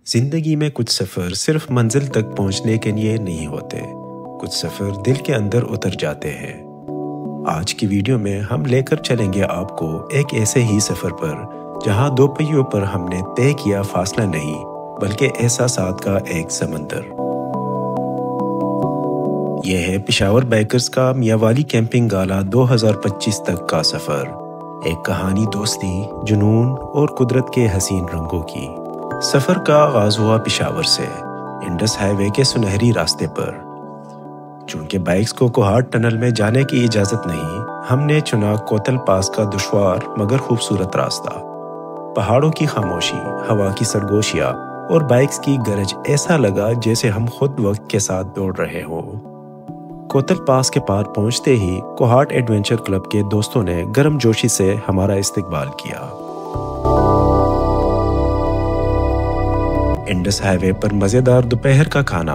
जिंदगी में कुछ सफ़र सिर्फ मंजिल तक पहुंचने के लिए नहीं होते, कुछ सफ़र दिल के अंदर उतर जाते हैं। आज की वीडियो में हम लेकर चलेंगे आपको एक ऐसे ही सफ़र पर जहां दो पहियों पर हमने तय किया फासला नहीं बल्कि एहसासात का एक समंदर। यह है पेशावर बाइकर्स का मियांवाली कैंपिंग गाला 2025 तक का सफ़र। एक कहानी दोस्ती, जुनून और कुदरत के हसीन रंगों की। सफ़र का आगाज हुआ पेशावर से, इंडस हाईवे के सुनहरी रास्ते पर। चूंकि बाइक्स को कोहाट टनल में जाने की इजाज़त नहीं, हमने चुना कोतल पास का दुश्वार मगर खूबसूरत रास्ता। पहाड़ों की खामोशी, हवा की सरगोशियाँ और बाइक्स की गरज, ऐसा लगा जैसे हम खुद वक्त के साथ दौड़ रहे हों। कोतल पास के पार पहुंचते ही कोहाट एडवेंचर क्लब के दोस्तों ने गर्मजोशी से हमारा इस्तकबाल किया। इंडस हाईवे पर मज़ेदार दोपहर का खाना,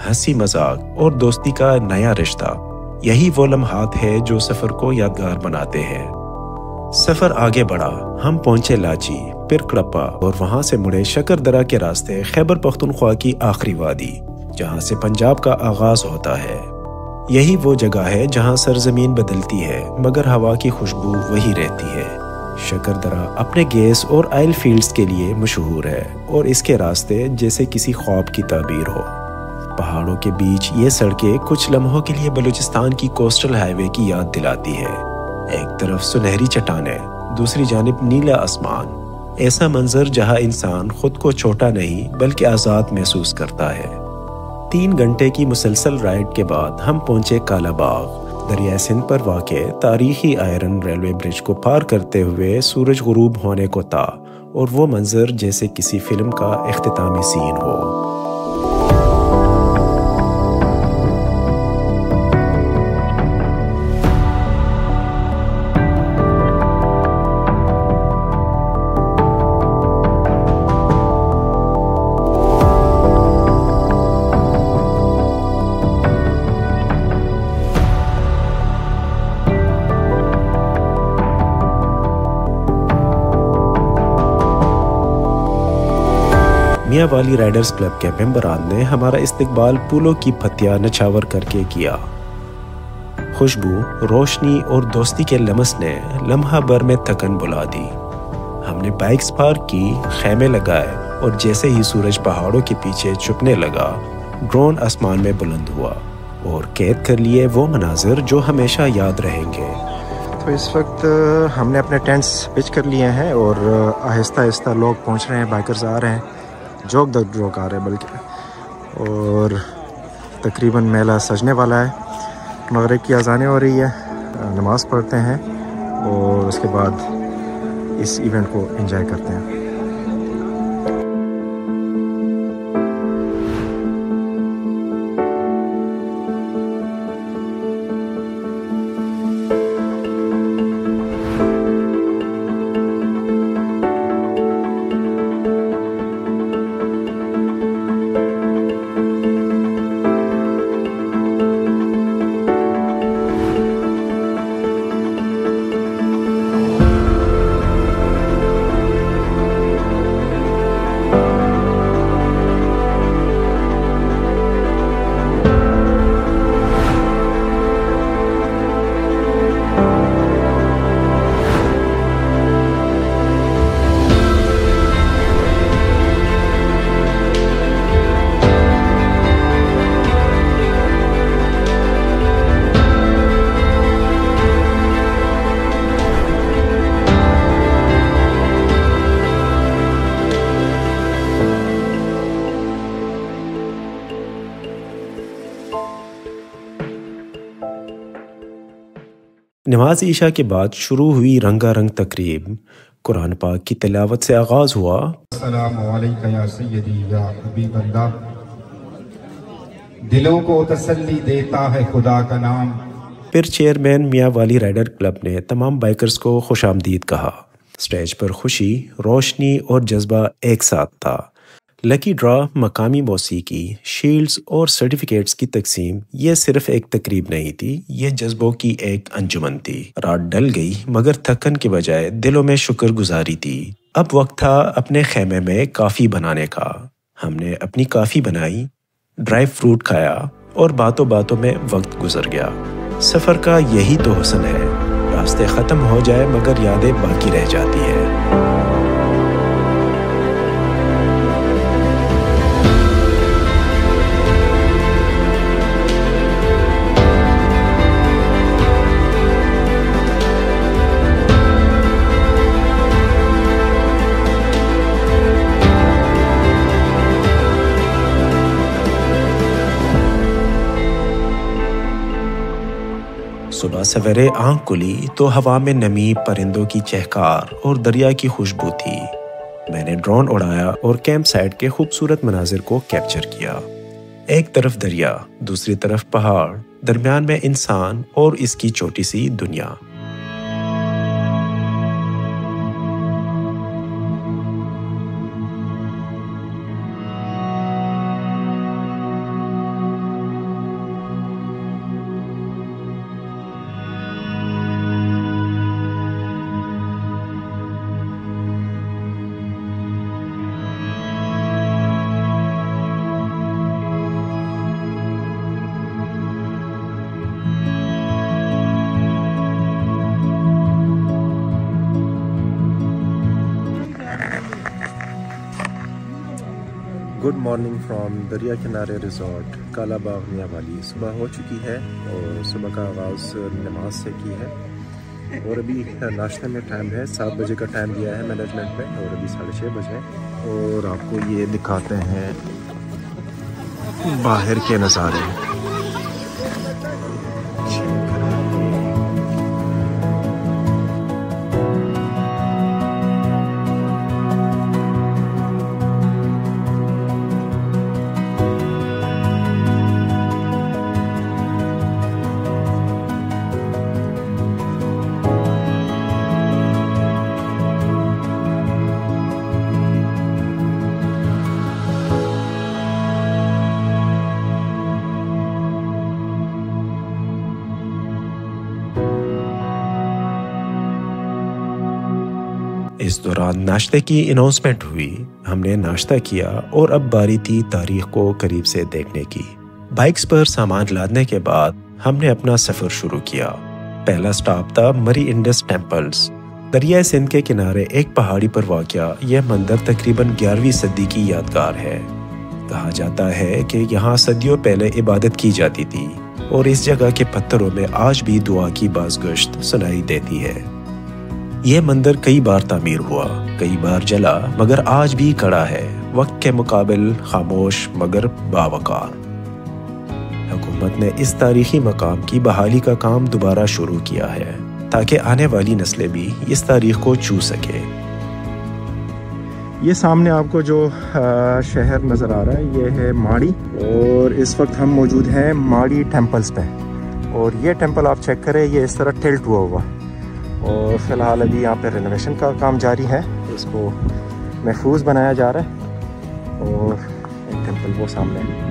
हंसी मजाक और दोस्ती का नया रिश्ता, यही वो लम्हात है जो सफ़र को यादगार बनाते हैं। सफ़र आगे बढ़ा, हम पहुंचे लाची, फिर कडप्पा और वहां से मुड़े शकरदरा के रास्ते खैबर पख्तूनख्वा की आखिरी वादी, जहां से पंजाब का आगाज होता है। यही वो जगह है जहां सरजमीन बदलती है मगर हवा की खुशबू वही रहती है। शकरदरा अपने गैस और ऑयल फील्ड्स के लिए मशहूर है और इसके रास्ते जैसे किसी ख्वाब की ताबीर हो। पहाड़ों के बीच ये सड़कें कुछ लम्हों के लिए बलूचिस्तान की कोस्टल हाईवे की याद दिलाती है। एक तरफ सुनहरी चट्टानें, दूसरी जानिब नीला आसमान, ऐसा मंजर जहां इंसान खुद को छोटा नहीं बल्कि आज़ाद महसूस करता है। 3 घंटे की मुसलसल राइड के बाद हम पहुंचे कालाबाग। दरिया सिंध पर वाक़े तारीखी आयरन रेलवे ब्रिज को पार करते हुए सूरज गुरूब होने को था और वो मंजर जैसे किसी फिल्म का इख्तितामी सीन हो। मियांवाली राइडर्स क्लब के मेंबरान ने हमारा इस्तकबाल फूलों की पत्तियां नछावर करके किया। खुशबू, रोशनी और दोस्ती के लम्स ने लम्हा भर में थकन बुला दी। हमने बाइक्स पार्क की, खैमे लगाए और जैसे ही सूरज पहाड़ों के पीछे छुपने लगा, ड्रोन आसमान में बुलंद हुआ और कैद कर लिए वो मनाजिर जो हमेशा याद रहेंगे। तो इस वक्त हमने अपने टेंट्स पिच कर लिए हैं और आहिस्ता आहिस्ता लोग पहुंच रहे हैं, बाइकर्स आ रहे हैं, जोक द जोक आ रहे हैं बल्कि, और तकरीबन मेला सजने वाला है। मगरिब की अज़ानें हो रही है, नमाज़ पढ़ते हैं और उसके बाद इस इवेंट को एंजॉय करते हैं। नमाज ईशा के बाद शुरू हुई रंगारंग तकरीब। कुरान पाक की तिलावत से आगाज हुआ। अस्सलामु अलैका या सय्यदी या हबीबल्लाह, दिलों को तसल्ली देता है खुदा का नाम। फिर चेयरमैन मियांवाली राइडर क्लब ने तमाम बाइकर्स को खुशामदीद कहा। स्टेज पर खुशी, रोशनी और जज्बा एक साथ था। लकी ड्रॉ, मकामी मौसीकी, शील्ड्स और सर्टिफिकेट्स की तकसीम, ये सिर्फ एक तकरीब नहीं थी, ये जज्बों की एक अंजुमन थी। रात ढल गई मगर थकन के बजाय दिलों में शुक्रगुजारी थी। अब वक्त था अपने खेमे में काफ़ी बनाने का। हमने अपनी कॉफ़ी बनाई, ड्राई फ्रूट खाया और बातों बातों में वक्त गुजर गया। सफ़र का यही तो हुस्न है, रास्ते ख़त्म हो जाए मगर यादें बाकी रह जाती है। सुबह सवेरे आंख खुली तो हवा में नमी, परिंदों की चहकार और दरिया की खुशबू थी। मैंने ड्रोन उड़ाया और कैंप साइट के खूबसूरत मनाजिर को कैप्चर किया। एक तरफ दरिया, दूसरी तरफ पहाड़, दरमियान में इंसान और इसकी छोटी सी दुनिया। गुड मॉर्निंग फ्रॉम दरिया किनारे रिजॉर्ट काला बाग मियां वाली। सुबह हो चुकी है और सुबह का आगाज़ नमाज से की है और अभी नाश्ते में टाइम है, 7 बजे का टाइम दिया है मैनेजमेंट में और अभी 6:30 बजे। और आपको ये दिखाते हैं बाहर के नज़ारे। इस दौरान नाश्ते की अनाउंसमेंट हुई। हमने नाश्ता किया और अब बारी थी तारीख को करीब से देखने की। बाइक्स पर सामान लादने के बाद हमने अपना सफर शुरू किया। पहला स्टॉप था मरी इंडस टेम्पल्स। दरिया सिंध के किनारे एक पहाड़ी पर वाक़या यह मंदिर तकरीबन 11वीं सदी की यादगार है। कहा जाता है कि यहाँ सदियों पहले इबादत की जाती थी और इस जगह के पत्थरों में आज भी दुआ की बाज़गश्त सुनाई देती है। यह मंदिर कई बार तामीर हुआ, कई बार जला, मगर आज भी खड़ा है, वक्त के मुकाबिल खामोश मगर बावकार। हुकूमत ने इस तारीखी मकाम की बहाली का काम दोबारा शुरू किया है ताकि आने वाली नस्लें भी इस तारीख को छू सके। ये सामने आपको जो शहर नज़र आ रहा है ये है माड़ी और इस वक्त हम मौजूद हैं माड़ी टेम्पल्स पे। और ये टेम्पल आप चेक करें, ये इस तरह टिल्ट हुआ और फ़िलहाल अभी यहाँ पे रेनोवेशन का काम जारी है, इसको महफूज बनाया जा रहा है। और एक टेम्पल वो सामने है।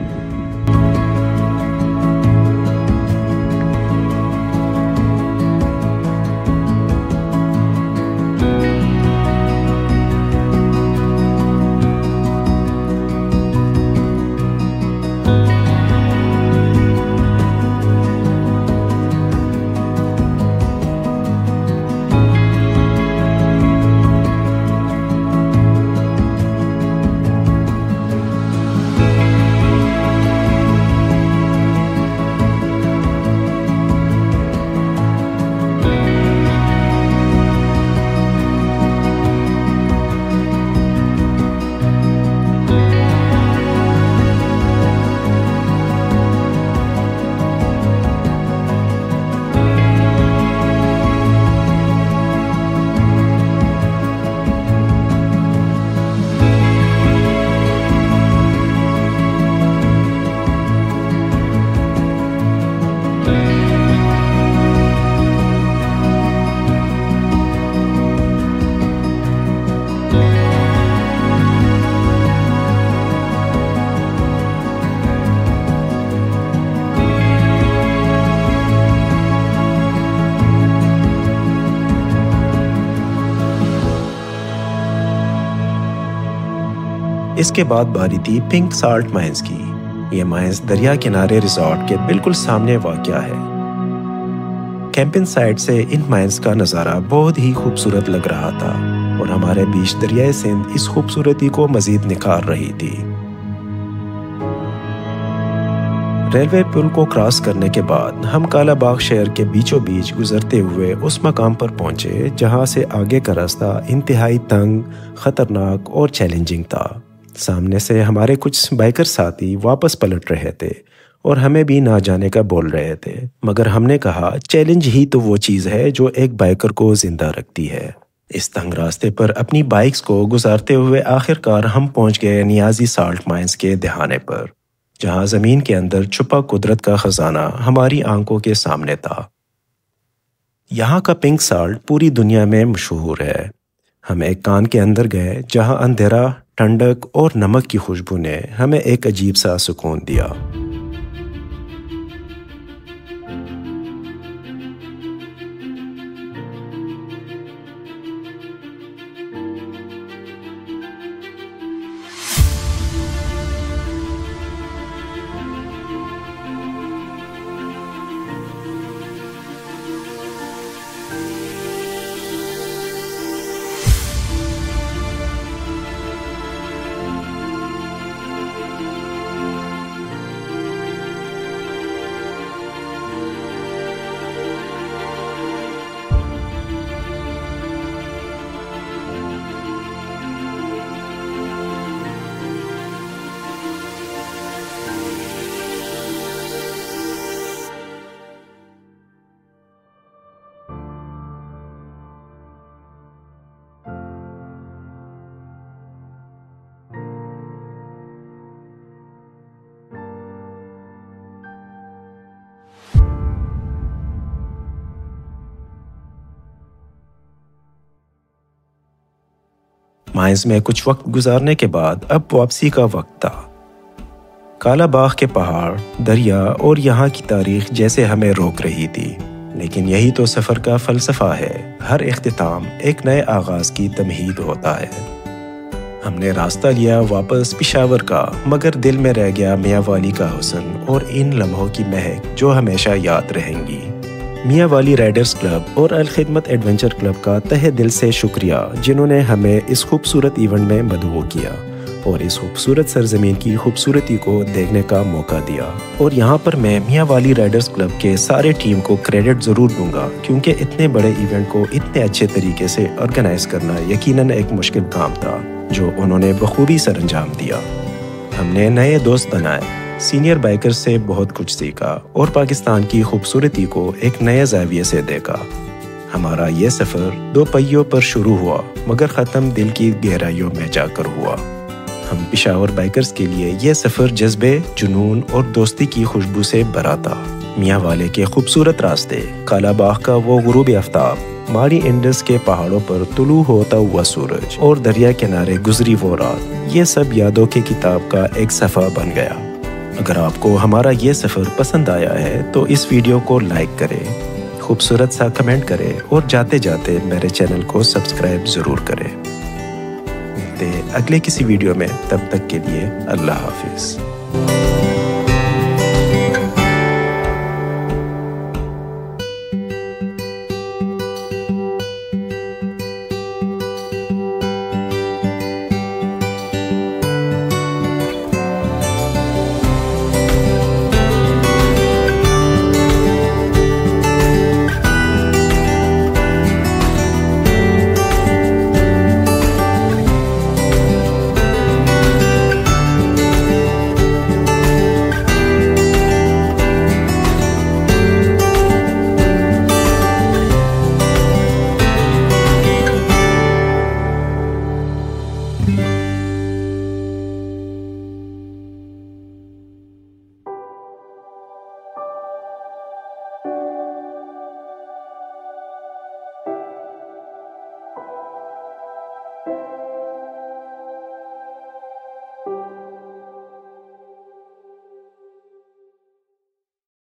इसके बाद बारी थी पिंक साल्ट माइंस की। ये माइंस दरिया किनारे रिजॉर्ट के बिल्कुल सामने वाक़या है। कैंपिंग साइट से इन माइंस का नज़ारा बहुत ही खूबसूरत लग रहा था और हमारे बीच दरियाए सिंध इस खूबसूरती को मज़ीद निखार रही थी। रेलवे पुल को क्रॉस करने के बाद हम कालाबाग शहर के बीचों बीच गुजरते हुए उस मकाम पर पहुंचे जहां से आगे का रास्ता इंतहाई तंग, खतरनाक और चैलेंजिंग था। सामने से हमारे कुछ बाइकर साथी वापस पलट रहे थे और हमें भी ना जाने का बोल रहे थे, मगर हमने कहा चैलेंज ही तो वो चीज़ है जो एक बाइकर को जिंदा रखती है। इस तंग रास्ते पर अपनी बाइक्स को गुजारते हुए आखिरकार हम पहुंच गए नियाजी साल्ट माइंस के दहाने पर, जहां जमीन के अंदर छुपा कुदरत का खजाना हमारी आंखों के सामने था। यहाँ का पिंक साल्ट पूरी दुनिया में मशहूर है। हम एक कान के अंदर गए जहां अंधेरा, ठंडक और नमक की खुशबू ने हमें एक अजीब सा सुकून दिया। माइंस में कुछ वक्त गुजारने के बाद अब वापसी का वक्त था। कालाबाग के पहाड़, दरिया और यहाँ की तारीख जैसे हमें रोक रही थी, लेकिन यही तो सफ़र का फ़लसफ़ा है। हर इख्तिताम एक नए आगाज़ की तमहीद होता है। हमने रास्ता लिया वापस पेशावर का, मगर दिल में रह गया मियाँ वाली का हुस्न और इन लम्हों की महक जो हमेशा याद रहेंगी। मियाँ वाली राइडर्स क्लब और अल खिदमत एडवेंचर क्लब का तहे दिल से शुक्रिया, जिन्होंने हमें इस खूबसूरत इवेंट में मदऊ किया और इस खूबसूरत सरजमीन की खूबसूरती को देखने का मौका दिया। और यहाँ पर मैं मियाँ वाली राइडर्स क्लब के सारे टीम को क्रेडिट ज़रूर दूंगा, क्योंकि इतने बड़े इवेंट को इतने अच्छे तरीके से ऑर्गेनाइज करना यकीनन एक मुश्किल काम था, जो उन्होंने बखूबी सरअंजाम दिया। हमने नए दोस्त बनाए, सीनियर बाइकर से बहुत कुछ सीखा और पाकिस्तान की खूबसूरती को एक नए ज़ाविये से देखा। हमारा ये सफ़र 2 पहियों पर शुरू हुआ, मगर ख़त्म दिल की गहराइयों में जाकर हुआ। हम पेशावर बाइकर्स के लिए ये सफ़र जज्बे, जुनून और दोस्ती की खुशबू से भरा था। मियाँ वाले के खूबसूरत रास्ते, कालाबाग का वो गुरूब आफ्ताब, मारी इंडस के पहाड़ों पर तुलू होता हुआ सूरज और दरिया किनारे गुजरी वो रात, ये सब यादों की किताब का एक सफ़ा बन गया। अगर आपको हमारा ये सफ़र पसंद आया है तो इस वीडियो को लाइक करें, खूबसूरत सा कमेंट करें और जाते जाते मेरे चैनल को सब्सक्राइब ज़रूर करें। मिलते हैं अगले किसी वीडियो में, तब तक के लिए अल्लाह हाफिज़।